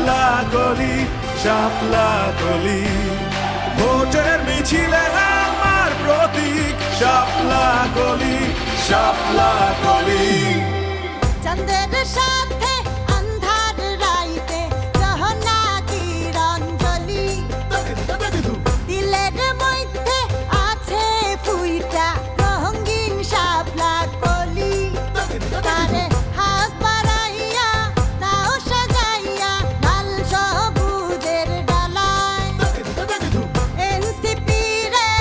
শাপলা কলি শাপলা কলি ভোটের মিছিলে আমার প্রতীক শাপলা কলি শাপলা কলি চন্দ্রের সাথে আন্ধার রাইতে গহনা কিরণ জ্বলি দিলের মধ্যে আছে ফুইটা রঙিন শাপলা কলি তারে হাত বাড়াইয়া নাও সাজাইয়া লাল সবুজের ডালায় এনসিপি রে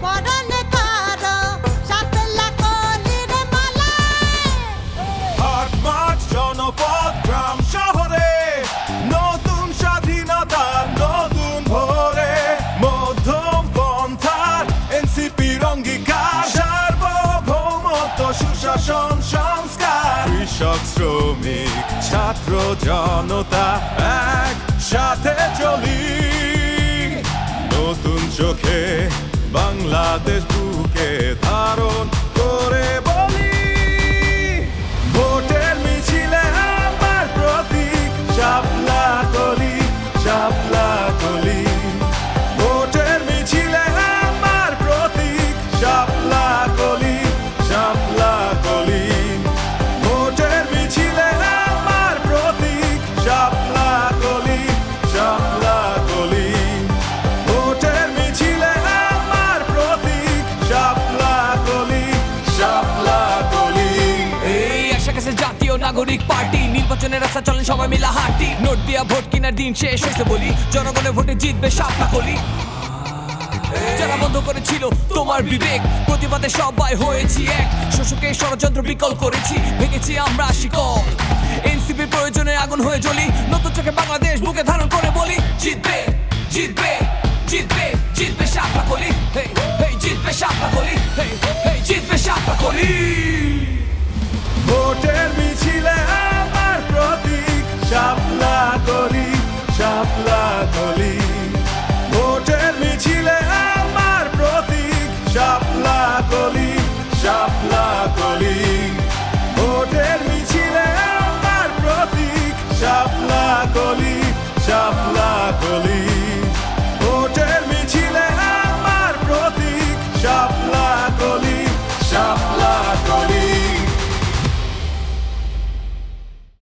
পরনে কারো শাপলা কলির মালায় হাট মাঠ জনপদ গ্রাম শহরে নতুন স্বাধীনতা নতুন ভোরে মধ্যম পন্থার এনসিপির অঙ্গীকার সার্বভৌমত্ব সুশাসন সংস্কার কৃষক শ্রমিক ছাত্র জনতা একসাথে চলি নতুন চোখে বাংলাদেশ বুকে ধারণ করে বলি ভোটের মিছিলে আমার প্রতীক শাপলা কলি শাপলা কলি ভোটের মিছিলে আমার প্রতীক শাপলা কলি শাপলা কলি ভোটের মিছিলে আমার প্রতীক শাপলা কলি শাপলা কলি ভোটের মিছিলে আমার প্রতীক শাপলা কলি শাপলা কলি এই এসে গেছে জাতীয় নাগরিক পার্টি নির্বাচনের রাস্তা চলেন সবাই মিলা হাঁটি নোট দিয়া ভোট কেনার দিন শেষ হয়েছে বলি জনগণের ভোটে জিতবে শাপলা কলি যারা বন্ধ করেছিল তোমার বিবেক প্রতিবাদে সবাই হয়েছি এক শোষকের ষড়যন্ত্র বিকল করেছি ভেঙেছি আমরা শিকল এনসিপির প্রয়োজনে আগুন হয়ে জ্বলি নতুন চোখে বাংলাদেশ বুকে ধারণ করে বলি জিতবে জিতবে জিতবে জিতবে শাপলা কলি